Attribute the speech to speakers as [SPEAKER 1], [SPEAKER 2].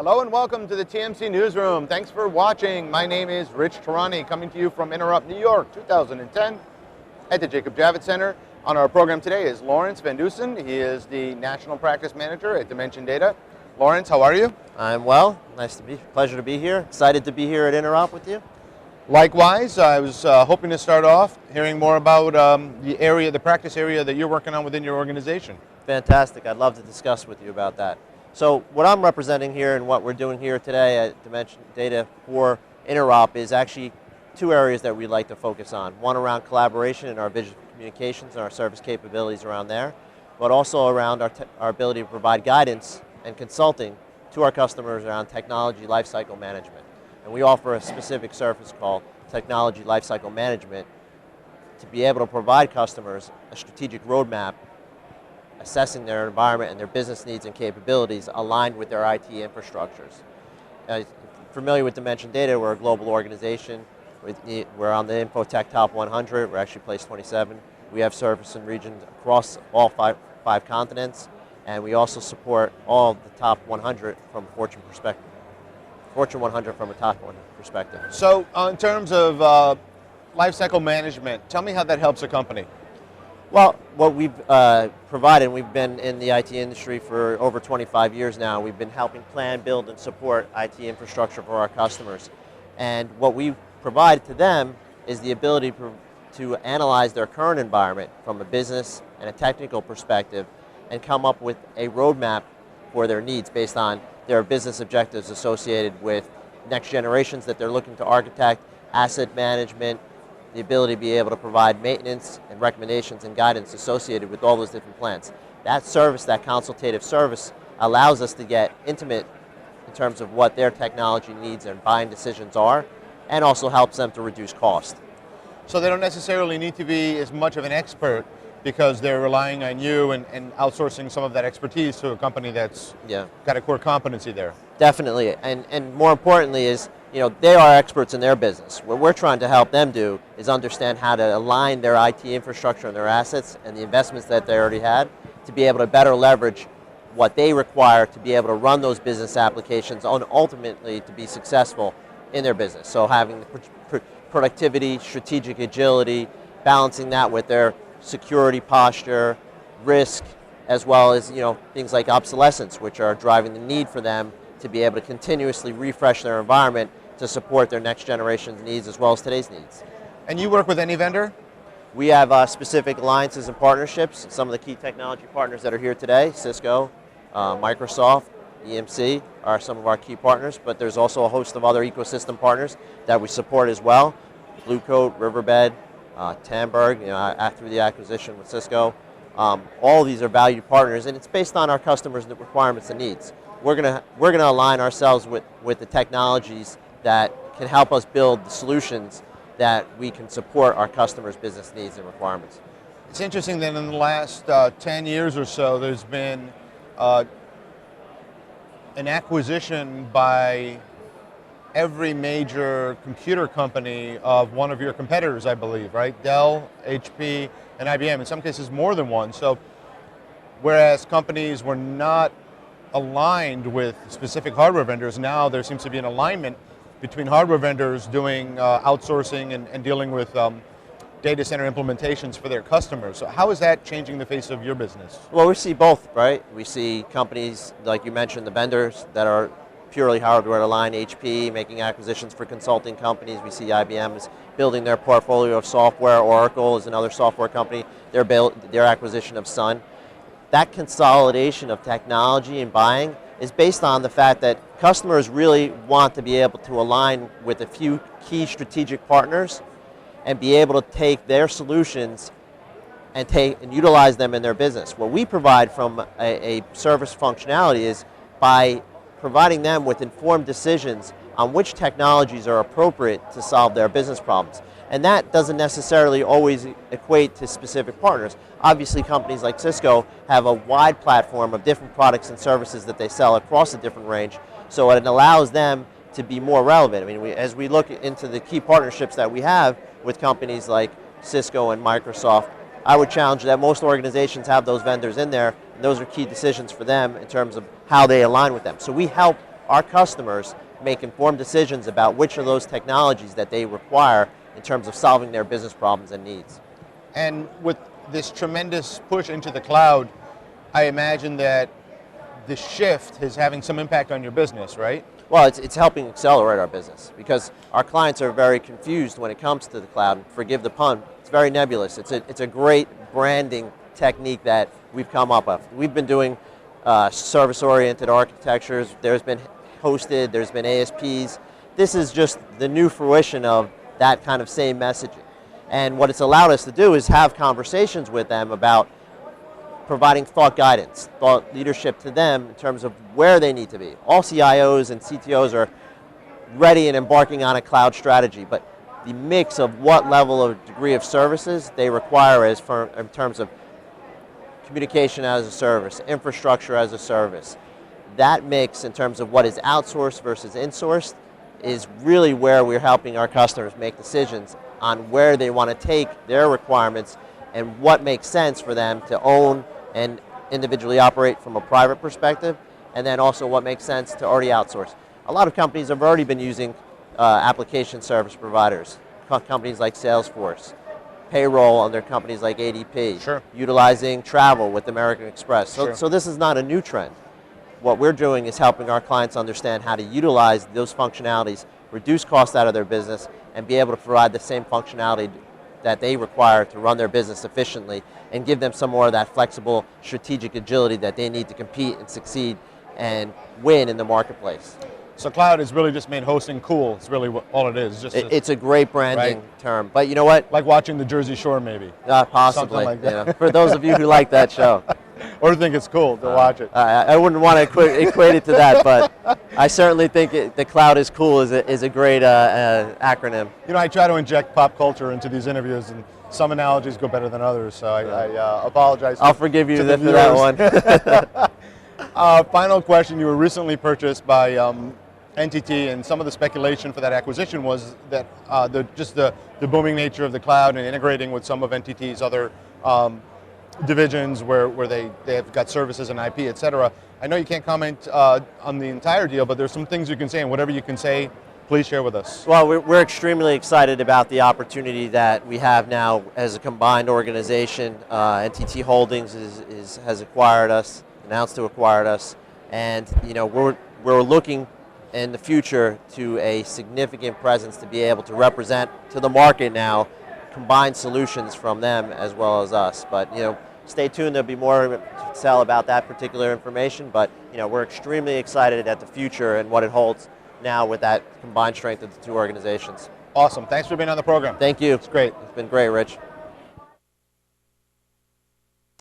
[SPEAKER 1] Hello and welcome to the TMC Newsroom. Thanks for watching. My name is Rich Tehrani, coming to you from Interrupt New York 2010 at the Jacob Javits Center. On our program today is Lawrence Van Deusen. He is the National Practice Manager at Dimension Data. Lawrence, how are you?
[SPEAKER 2] I'm well. Pleasure to be here. Excited to be here at Interrupt with you.
[SPEAKER 1] Likewise, I was hoping to start off hearing more about the practice area that you're working on within your organization.
[SPEAKER 2] Fantastic. I'd love to discuss with you about that. So what I'm representing here and what we're doing here today at Dimension Data for Interop is actually two areas that we'd like to focus on. One around collaboration and our visual communications and our service capabilities around there, but also around our ability to provide guidance and consulting to our customers around technology lifecycle management. And we offer a specific service called Technology Lifecycle Management to be able to provide customers a strategic roadmap assessing their environment and their business needs and capabilities aligned with their IT infrastructures. Familiar with Dimension Data, we're a global organization. We're on the Infotech Top 100. We're actually placed 27. We have service in regions across all five continents, and we also support all the top 100 from a Fortune perspective. Fortune 100 from a top 100 perspective.
[SPEAKER 1] So in terms of lifecycle management, tell me how that helps a company.
[SPEAKER 2] Well, what we've provided, we've been in the IT industry for over 25 years now. We've been helping plan, build, and support IT infrastructure for our customers. And what we provide to them is the ability to analyze their current environment from a business and a technical perspective and come up with a roadmap for their needs based on their business objectives associated with next generations that they're looking to architect, asset management, the ability to be able to provide maintenance and recommendations and guidance associated with all those different plans. That service, that consultative service, allows us to get intimate in terms of what their technology needs and buying decisions are, and also helps them to reduce cost.
[SPEAKER 1] So they don't necessarily need to be as much of an expert because they're relying on you and outsourcing some of that expertise to a company that's got a core competency there.
[SPEAKER 2] Definitely, and more importantly is, they are experts in their business. What we're trying to help them do is understand how to align their IT infrastructure and their assets and the investments that they already had to be able to better leverage what they require to be able to run those business applications and ultimately to be successful in their business. So having the productivity, strategic agility, balancing that with their security posture, risk, as well as things like obsolescence, which are driving the need for them to be able to continuously refresh their environment to support their next generation's needs as well as today's needs.
[SPEAKER 1] And you work with any vendor?
[SPEAKER 2] We have specific alliances and partnerships. Some of the key technology partners that are here today, Cisco, Microsoft, EMC are some of our key partners, but there's also a host of other ecosystem partners that we support as well. Blue Coat, Riverbed, Tamberg, after the acquisition with Cisco. All of these are valued partners, and it's based on our customers' requirements and needs. We're gonna align ourselves with the technologies that can help us build the solutions that we can support our customers' business needs and requirements.
[SPEAKER 1] It's interesting that in the last 10 years or so, there's been an acquisition by every major computer company of one of your competitors, I believe, right? Dell, HP, and IBM, in some cases more than one. So whereas companies were not aligned with specific hardware vendors, now there seems to be an alignment between hardware vendors doing outsourcing and dealing with data center implementations for their customers. So how is that changing the face of your business?
[SPEAKER 2] Well, we see both, right? We see companies, like you mentioned, the vendors that are purely hardware aligned, HP making acquisitions for consulting companies. We see IBM is building their portfolio of software. Oracle is another software company, their acquisition of Sun. That consolidation of technology and buying is based on the fact that customers really want to be able to align with a few key strategic partners and be able to take their solutions and utilize them in their business. What we provide from a service functionality is by providing them with informed decisions on which technologies are appropriate to solve their business problems. And that doesn't necessarily always equate to specific partners. Obviously, companies like Cisco have a wide platform of different products and services that they sell across a different range, so it allows them to be more relevant. I mean, as we look into the key partnerships that we have with companies like Cisco and Microsoft, I would challenge that most organizations have those vendors in there, and those are key decisions for them in terms of how they align with them. So we help our customers make informed decisions about which of those technologies that they require in terms of solving their business problems and needs.
[SPEAKER 1] And with this tremendous push into the cloud, I imagine that the shift is having some impact on your business, right?
[SPEAKER 2] Well, it's helping accelerate our business because our clients are very confused when it comes to the cloud. Forgive the pun, it's very nebulous. It's a great branding technique that we've come up with. We've been doing service-oriented architectures. There's been hosted, there's been ASPs. This is just the new fruition of that kind of same messaging. And what it's allowed us to do is have conversations with them about providing thought guidance, thought leadership to them in terms of where they need to be. All CIOs and CTOs are ready and embarking on a cloud strategy, but the mix of what level of degree of services they require in terms of communication as a service, infrastructure as a service, that mix in terms of what is outsourced versus insourced is really where we're helping our customers make decisions on where they want to take their requirements and what makes sense for them to own and individually operate from a private perspective, and then also what makes sense to already outsource. A lot of companies have already been using application service providers, companies like Salesforce, payroll under companies like ADP,
[SPEAKER 1] sure,
[SPEAKER 2] utilizing travel with American Express. So,
[SPEAKER 1] sure.
[SPEAKER 2] So this is not a new trend. What we're doing is helping our clients understand how to utilize those functionalities, reduce costs out of their business, and be able to provide the same functionality that they require to run their business efficiently and give them some more of that flexible strategic agility that they need to compete and succeed and win in the marketplace.
[SPEAKER 1] So cloud has really just made hosting cool. It's really all it is.
[SPEAKER 2] It's a great branding
[SPEAKER 1] right?
[SPEAKER 2] term, but you know what?
[SPEAKER 1] Like watching the Jersey Shore, maybe.
[SPEAKER 2] Possibly.
[SPEAKER 1] Something like that.
[SPEAKER 2] You know, for those of you who like that show.
[SPEAKER 1] Or think it's cool to watch it.
[SPEAKER 2] I wouldn't want to equate it to that, but I certainly think the cloud is cool is a great acronym.
[SPEAKER 1] You know, I try to inject pop culture into these interviews, and some analogies go better than others, so I apologize.
[SPEAKER 2] I'll forgive you for that one.
[SPEAKER 1] Final question, you were recently purchased by NTT, and some of the speculation for that acquisition was that the booming nature of the cloud and integrating with some of NTT's other divisions where they have got services and IP, et cetera. I know you can't comment on the entire deal, but there's some things you can say, and whatever you can say, please share with us.
[SPEAKER 2] Well, we're extremely excited about the opportunity that we have now as a combined organization. NTT Holdings has acquired us, announced to acquire us, and you know we're looking in the future to a significant presence to be able to represent to the market now combined solutions from them as well as us. But you know, stay tuned, there'll be more to tell about that particular information, but you know, we're extremely excited at the future and what it holds now with that combined strength of the two organizations.
[SPEAKER 1] Awesome, thanks for being on the program.
[SPEAKER 2] Thank you.
[SPEAKER 1] It's great.
[SPEAKER 2] It's been great, Rich.